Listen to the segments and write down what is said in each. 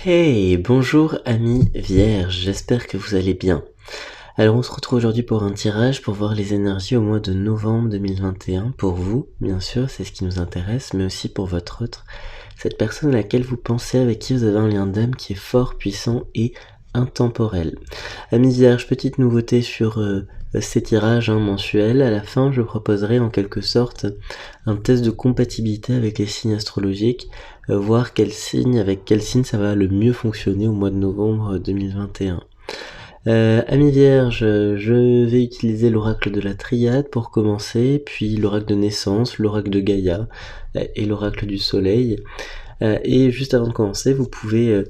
Hey, bonjour amis vierges, j'espère que vous allez bien. Alors on se retrouve aujourd'hui pour un tirage pour voir les énergies au mois de novembre 2021. Pour vous, bien sûr, c'est ce qui nous intéresse, mais aussi pour votre autre. Cette personne à laquelle vous pensez, avec qui vous avez un lien d'âme qui est fort, puissant et intemporel. Amis vierges, petite nouveauté sur ces tirages mensuels. À la fin, je proposerai en quelque sorte un test de compatibilité avec les signes astrologiques, voir avec quel signe ça va le mieux fonctionner au mois de novembre 2021. Amis vierges, je vais utiliser l'oracle de la triade pour commencer, puis l'oracle de naissance, l'oracle de Gaïa et l'oracle du soleil. Et juste avant de commencer, vous pouvez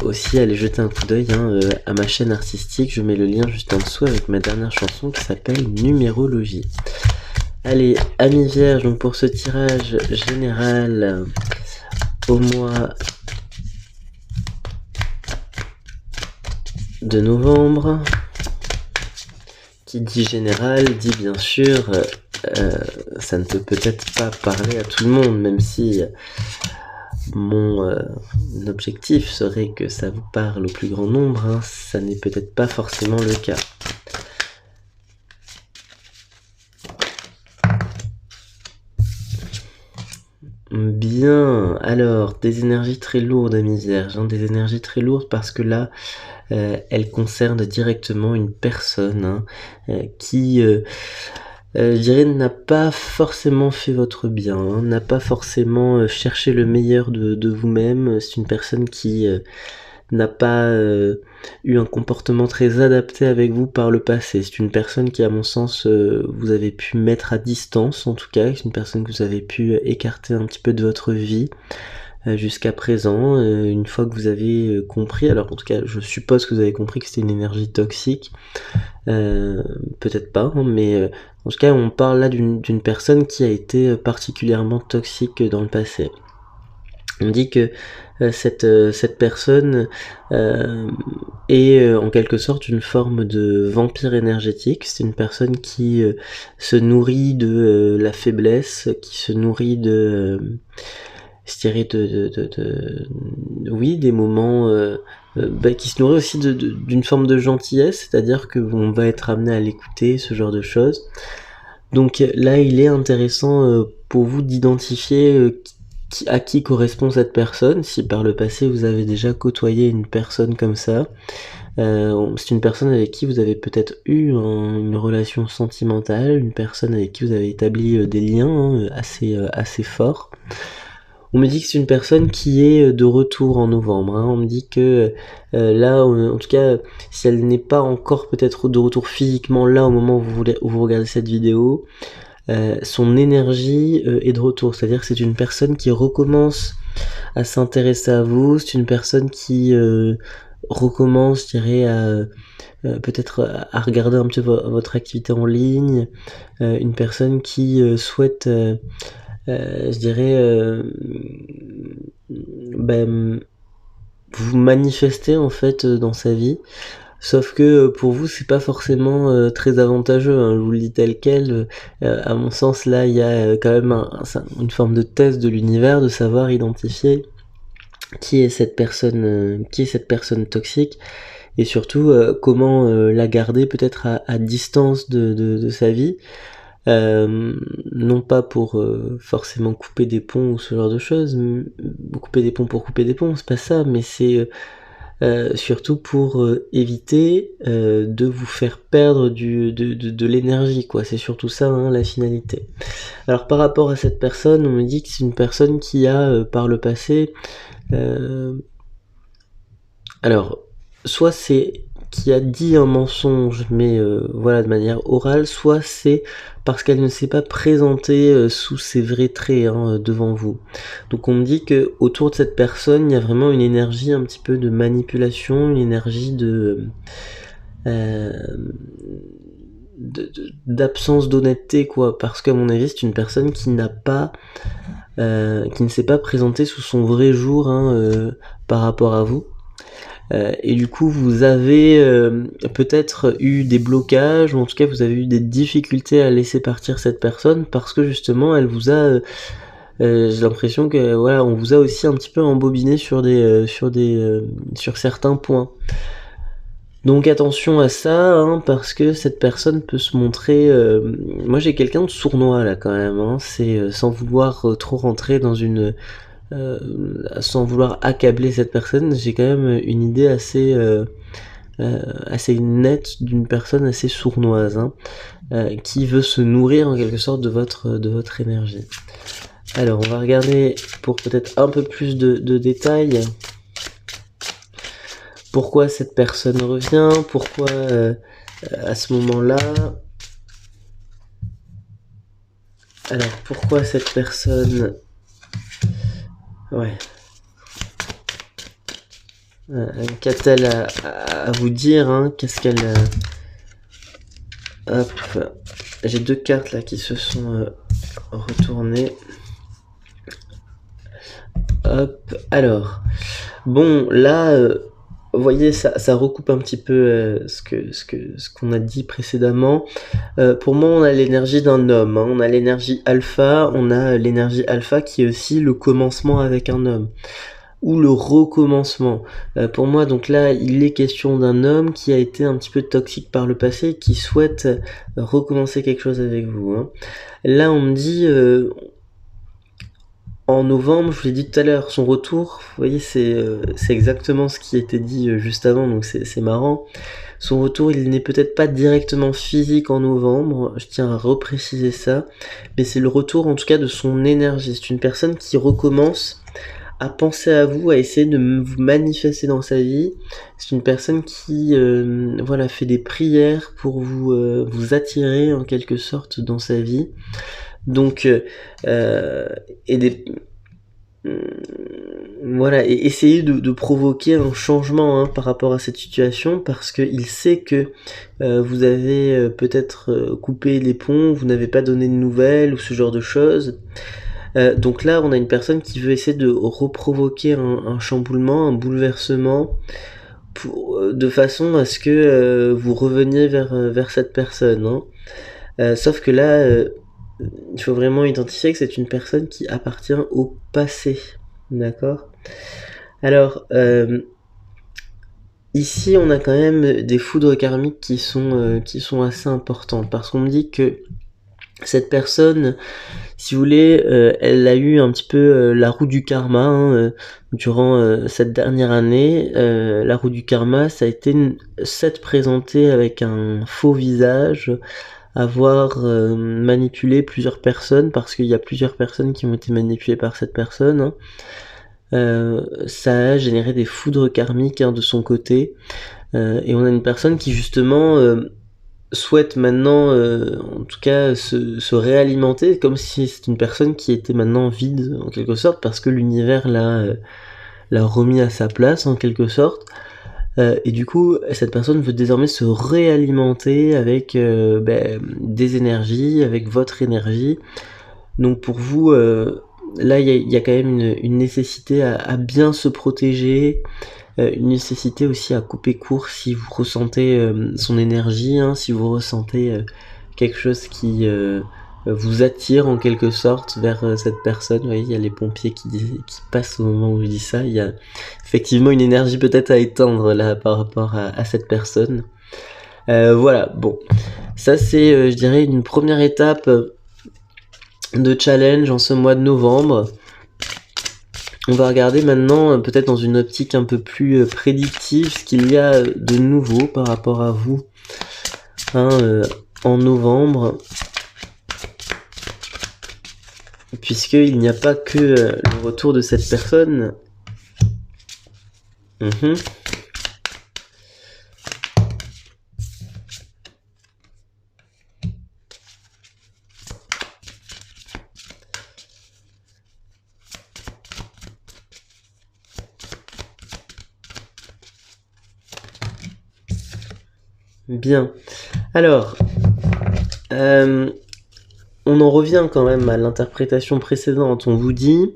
aussi aller jeter un coup d'œil à ma chaîne artistique. Je mets le lien juste en dessous avec ma dernière chanson qui s'appelle Numérologie. Allez, amis vierges, donc pour ce tirage général au mois de novembre, qui dit général dit bien sûr ça ne peut peut-être pas parler à tout le monde, même si mon objectif serait que ça vous parle au plus grand nombre, ça n'est peut-être pas forcément le cas. Bien, alors, des énergies très lourdes, amis vierges, des énergies très lourdes parce que là, elles concernent directement une personne qui, je dirais, n'a pas forcément fait votre bien, n'a pas forcément cherché le meilleur de vous-même. C'est une personne qui n'a pas eu un comportement très adapté avec vous par le passé. C'est une personne qui, à mon sens, vous avez pu mettre à distance, en tout cas. C'est une personne que vous avez pu écarter un petit peu de votre vie jusqu'à présent. Une fois que vous avez compris, alors en tout cas, je suppose que vous avez compris que c'était une énergie toxique. Peut-être pas, mais en tout cas, on parle là d'une personne qui a été particulièrement toxique dans le passé. On dit que cette personne est en quelque sorte une forme de vampire énergétique. C'est une personne qui se nourrit de la faiblesse, qui se nourrit de, je dirais, oui, des moments, qui se nourrit aussi d'une forme de gentillesse, c'est-à-dire qu'on va être amené à l'écouter, ce genre de choses. Donc là, il est intéressant pour vous d'identifier à qui correspond cette personne, si par le passé vous avez déjà côtoyé une personne comme ça. C'est une personne avec qui vous avez peut-être eu une relation sentimentale, une personne avec qui vous avez établi des liens assez forts. On me dit que c'est une personne qui est de retour en novembre. On me dit que là, en tout cas, si elle n'est pas encore peut-être de retour physiquement là au moment où vous regardez cette vidéo, son énergie est de retour. C'est-à-dire que c'est une personne qui recommence à s'intéresser à vous. C'est une personne qui recommence, je dirais, à peut-être à regarder un petit peu votre activité en ligne. Une personne qui souhaite... je dirais, vous manifester en fait dans sa vie, sauf que pour vous c'est pas forcément très avantageux, je vous le dis tel quel. À mon sens, là il y a quand même une forme de test de l'univers, de savoir identifier qui est cette personne toxique, et surtout comment la garder peut-être à distance de sa vie. Non pas pour forcément couper des ponts ou ce genre de choses, couper des ponts pour couper des ponts, c'est pas ça, mais c'est surtout pour éviter de vous faire perdre de l'énergie, quoi. C'est surtout ça, la finalité. Alors par rapport à cette personne, on me dit que c'est une personne qui a par le passé, alors soit c'est qui a dit un mensonge, mais voilà, de manière orale, soit c'est parce qu'elle ne s'est pas présentée sous ses vrais traits devant vous. Donc on me dit que autour de cette personne, il y a vraiment une énergie un petit peu de manipulation, une énergie d'absence d'honnêteté, quoi, parce qu'à mon avis, c'est une personne qui n'a pas qui ne s'est pas présentée sous son vrai jour par rapport à vous. Et du coup, vous avez peut-être eu des blocages, ou en tout cas, vous avez eu des difficultés à laisser partir cette personne parce que justement, elle vous a J'ai l'impression que voilà, on vous a aussi un petit peu embobiné sur certains points. Donc attention à ça, hein, parce que cette personne peut se montrer... moi j'ai quelqu'un de sournois là quand même, hein, c'est sans vouloir trop rentrer dans une... sans vouloir accabler cette personne, j'ai quand même une idée assez nette d'une personne assez sournoise, hein, qui veut se nourrir en quelque sorte de votre énergie. Alors on va regarder pour peut-être un peu plus de détails. Pourquoi cette personne revient, pourquoi à ce moment-là. Alors pourquoi cette personne... Ouais. Qu'a-t-elle à vous dire, hein? Qu'est-ce qu'elle... Hop. J'ai 2 cartes là qui se sont retournées. Hop. Alors. Bon, là... vous voyez, ça recoupe un petit peu ce qu'on a dit précédemment. Pour moi, on a l'énergie d'un homme, hein. On a l'énergie alpha, on a l'énergie alpha qui est aussi le commencement avec un homme, ou le recommencement. Pour moi, donc là, il est question d'un homme qui a été un petit peu toxique par le passé et qui souhaite recommencer quelque chose avec vous, hein. Là, on me dit... en novembre, je vous l'ai dit tout à l'heure, son retour, vous voyez, c'est exactement ce qui a été dit juste avant, donc c'est marrant. Son retour, il n'est peut-être pas directement physique en novembre, je tiens à repréciser ça, mais c'est le retour en tout cas de son énergie. C'est une personne qui recommence à penser à vous, à essayer de vous manifester dans sa vie. C'est une personne qui voilà, fait des prières pour vous attirer en quelque sorte dans sa vie. Donc, voilà, et essayer de provoquer un changement, hein, par rapport à cette situation, parce qu'il sait que vous avez peut-être coupé les ponts, vous n'avez pas donné de nouvelles, ou ce genre de choses. Donc là, on a une personne qui veut essayer de reprovoquer un chamboulement, un bouleversement, de façon à ce que vous reveniez vers cette personne, hein. Sauf que là... il faut vraiment identifier que c'est une personne qui appartient au passé, d'accord? Alors, ici, on a quand même des foudres karmiques qui sont assez importantes, parce qu'on me dit que cette personne, si vous voulez, elle a eu un petit peu la roue du karma, hein, durant cette dernière année. La roue du karma, ça a été s'être présenté avec un faux visage, avoir manipulé plusieurs personnes, parce qu'il y a plusieurs personnes qui ont été manipulées par cette personne, hein. Ça a généré des foudres karmiques, hein, de son côté, et on a une personne qui justement souhaite maintenant en tout cas se réalimenter, comme si c'est une personne qui était maintenant vide en quelque sorte, parce que l'univers l'a remis à sa place en quelque sorte. Et du coup, cette personne veut désormais se réalimenter avec des énergies, avec votre énergie. Donc pour vous, là, il y a quand même une nécessité à bien se protéger, une nécessité aussi à couper court si vous ressentez son énergie, hein, si vous ressentez quelque chose qui vous attire en quelque sorte vers cette personne. Vous voyez, il y a les pompiers qui passent au moment où je dis ça. Il y a effectivement une énergie peut-être à éteindre là par rapport à cette personne. Voilà, bon. Ça c'est, je dirais, une première étape de challenge en ce mois de novembre. On va regarder maintenant, peut-être dans une optique un peu plus prédictive, ce qu'il y a de nouveau par rapport à vous, hein, en novembre. Puisqu'il n'y a pas que le retour de cette personne. Bien. Alors, on en revient quand même à l'interprétation précédente. On vous dit...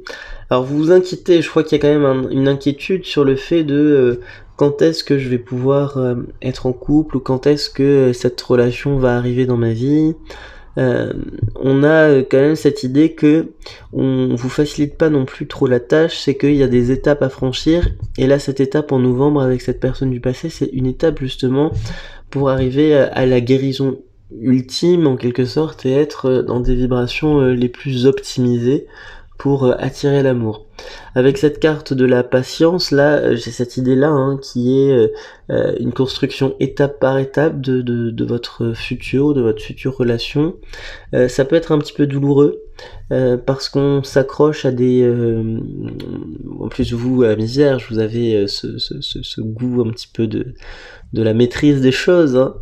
Alors vous vous inquiétez, je crois qu'il y a quand même une inquiétude sur le fait de quand est-ce que je vais pouvoir être en couple, ou quand est-ce que cette relation va arriver dans ma vie. on a quand même cette idée que on vous facilite pas non plus trop la tâche, c'est qu'il y a des étapes à franchir, et là cette étape en novembre avec cette personne du passé, c'est une étape justement pour arriver à la guérison ultime en quelque sorte et être dans des vibrations les plus optimisées pour attirer l'amour. Avec cette carte de la patience, là, j'ai cette idée-là qui est une construction étape par étape de votre futur, de votre future relation. Ça peut être un petit peu douloureux parce qu'on s'accroche à des... en plus vous, à Vierge, vous avez ce goût un petit peu de la maîtrise des choses.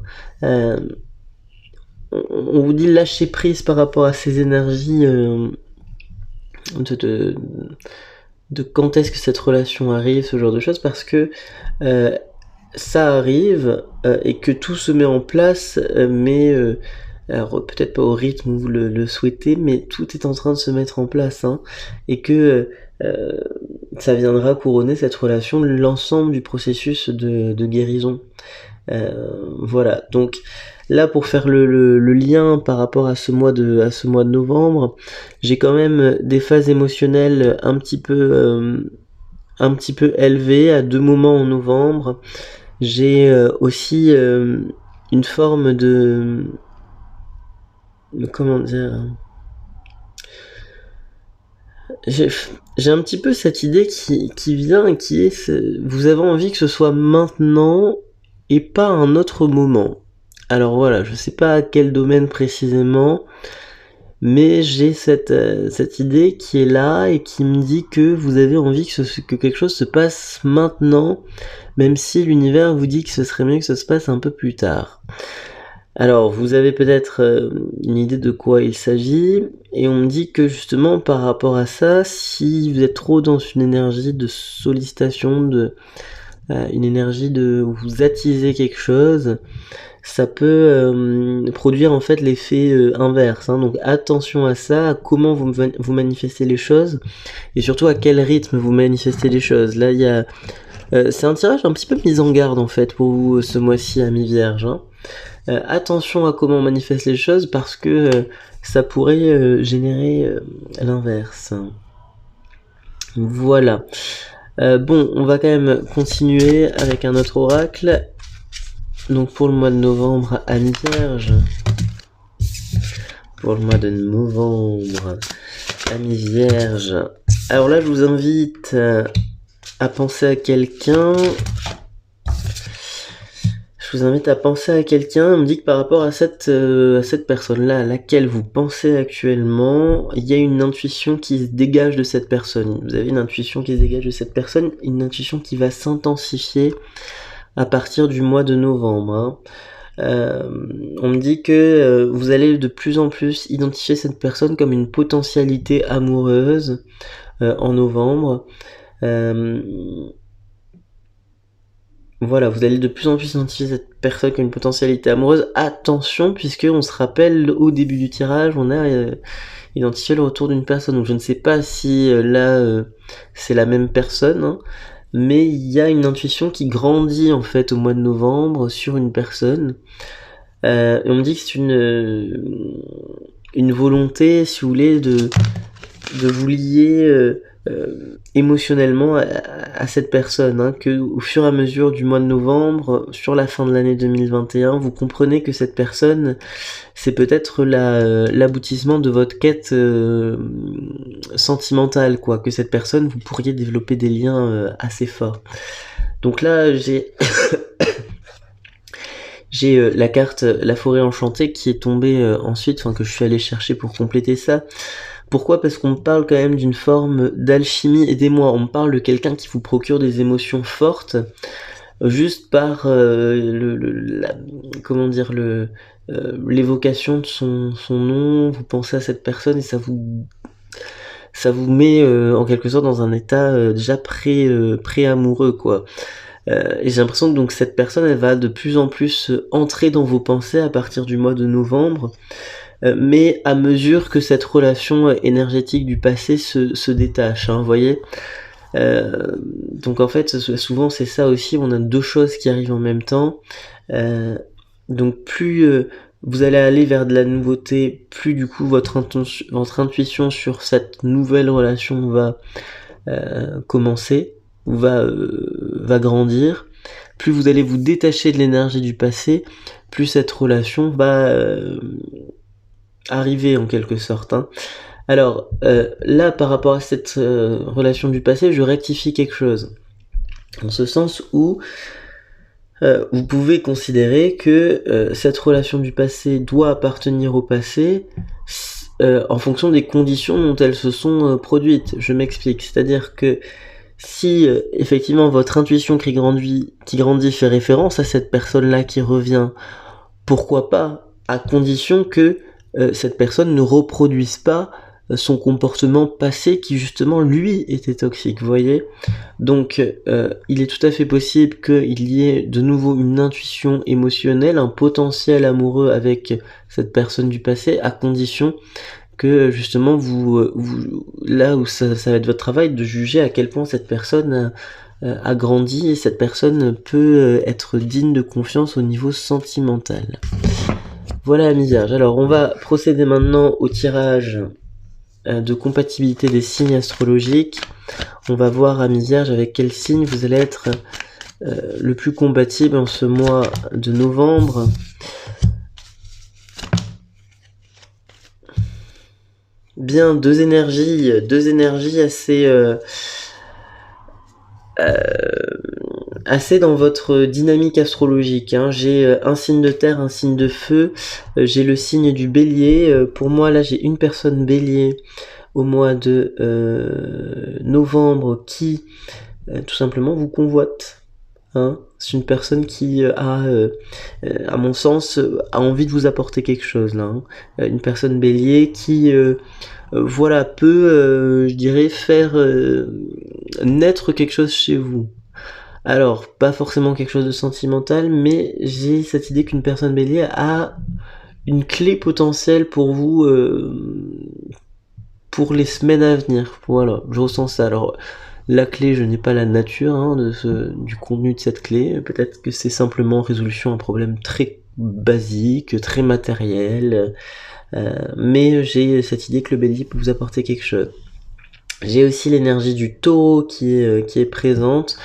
On vous dit lâcher prise par rapport à ces énergies de quand est-ce que cette relation arrive, ce genre de choses, parce que ça arrive et que tout se met en place, mais alors peut-être pas au rythme où vous le souhaitez, mais tout est en train de se mettre en place, et que ça viendra couronner cette relation l'ensemble du processus de guérison. Voilà, donc là pour faire le lien par rapport à ce mois de novembre, j'ai quand même des phases émotionnelles un petit peu élevées à 2 moments en novembre. J'ai aussi une forme de comment dire, j'ai un petit peu cette idée qui vient et qui est vous avez envie que ce soit maintenant et pas un autre moment. Alors voilà, je sais pas à quel domaine précisément, mais j'ai cette idée qui est là et qui me dit que vous avez envie que quelque chose se passe maintenant, même si l'univers vous dit que ce serait mieux que ça se passe un peu plus tard. Alors, vous avez peut-être une idée de quoi il s'agit, et on me dit que justement par rapport à ça, si vous êtes trop dans une énergie de sollicitation, une énergie de vous attiser quelque chose, ça peut produire en fait l'effet inverse. Donc attention à ça, à comment vous manifestez les choses, et surtout à quel rythme vous manifestez les choses. Là, il y a... c'est un tirage un petit peu mis en garde en fait pour vous ce mois-ci, amis vierges. Attention à comment on manifeste les choses parce que ça pourrait générer l'inverse. Voilà. Bon, on va quand même continuer avec un autre oracle. Donc pour le mois de novembre, amis vierges. Pour le mois de novembre, amis vierges. Alors là, je vous invite à penser à quelqu'un. Je vous invite à penser à quelqu'un. On me dit que par rapport à cette personne-là, à laquelle vous pensez actuellement, il y a une intuition qui se dégage de cette personne. Vous avez une intuition qui se dégage de cette personne, une intuition qui va s'intensifier à partir du mois de novembre. On me dit que vous allez de plus en plus identifier cette personne comme une potentialité amoureuse en novembre. Voilà, vous allez de plus en plus identifier cette personne comme une potentialité amoureuse. Attention, puisque on se rappelle au début du tirage, on a identifié le retour d'une personne. Donc je ne sais pas si là c'est la même personne, mais il y a une intuition qui grandit en fait au mois de novembre sur une personne. Et on me dit que c'est une volonté, si vous voulez, de vous lier émotionnellement à cette personne, que au fur et à mesure du mois de novembre, sur la fin de l'année 2021, vous comprenez que cette personne, c'est peut-être l'aboutissement de votre quête sentimentale, quoi, que cette personne, vous pourriez développer des liens assez forts. Donc là, j'ai la carte La Forêt Enchantée qui est tombée ensuite, que je suis allé chercher pour compléter ça. Pourquoi ? Parce qu'on parle quand même d'une forme d'alchimie. Aidez-moi, on parle de quelqu'un qui vous procure des émotions fortes, juste par l'évocation de son nom. Vous pensez à cette personne et ça vous met en quelque sorte dans un état déjà pré-amoureux, quoi. Et j'ai l'impression que donc cette personne, elle va de plus en plus entrer dans vos pensées à partir du mois de novembre. Mais à mesure que cette relation énergétique du passé se détache, vous voyez. Donc en fait, souvent c'est ça aussi, on a deux choses qui arrivent en même temps. Donc plus vous allez aller vers de la nouveauté, plus du coup votre intuition sur cette nouvelle relation va commencer, ou va grandir. Plus vous allez vous détacher de l'énergie du passé, plus cette relation va arriver en quelque sorte. Alors là, par rapport à cette relation du passé, je rectifie quelque chose. En ce sens où vous pouvez considérer que cette relation du passé doit appartenir au passé en fonction des conditions dont elles se sont produites. Je m'explique. C'est-à-dire que si effectivement votre intuition qui grandit fait référence à cette personne-là qui revient, pourquoi pas, à condition que cette personne ne reproduise pas son comportement passé qui justement lui était toxique, vous voyez. Donc il est tout à fait possible qu'il y ait de nouveau une intuition émotionnelle, un potentiel amoureux avec cette personne du passé, à condition que justement vous là où ça va être votre travail de juger à quel point cette personne a grandi et cette personne peut être digne de confiance au niveau sentimental. Voilà, amis vierges. Alors on va procéder maintenant au tirage de compatibilité des signes astrologiques. On va voir, amis vierges, avec quel signe vous allez être le plus compatible en ce mois de novembre. Bien, deux énergies assez dans votre dynamique astrologique. J'ai un signe de terre, un signe de feu, j'ai le signe du bélier. Pour moi, là, j'ai une personne bélier au mois de novembre qui tout simplement vous convoite. C'est une personne qui à mon sens, a envie de vous apporter quelque chose là. Une personne bélier qui voilà, peut, je dirais, faire naître quelque chose chez vous. Alors, pas forcément quelque chose de sentimental, mais j'ai cette idée qu'une personne bélier a une clé potentielle pour vous pour les semaines à venir. Voilà, je ressens ça. Alors, la clé, je n'ai pas la nature du contenu de cette clé. Peut-être que c'est simplement résolution à un problème très basique, très matériel. Mais j'ai cette idée que le bélier peut vous apporter quelque chose. J'ai aussi l'énergie du taureau qui est présente.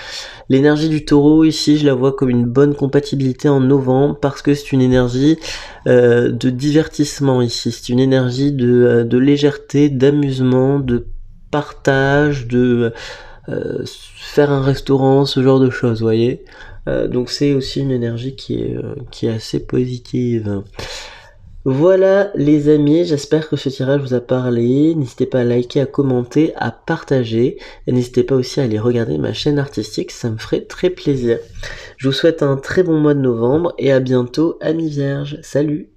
L'énergie du taureau, ici, je la vois comme une bonne compatibilité en novembre parce que c'est une énergie de divertissement ici. C'est une énergie de légèreté, d'amusement, de partage, de faire un restaurant, ce genre de choses, vous voyez. Donc c'est aussi une énergie qui est assez positive. Voilà les amis, j'espère que ce tirage vous a parlé. N'hésitez pas à liker, à commenter, à partager. Et n'hésitez pas aussi à aller regarder ma chaîne artistique, ça me ferait très plaisir. Je vous souhaite un très bon mois de novembre et à bientôt, amis vierges. Salut!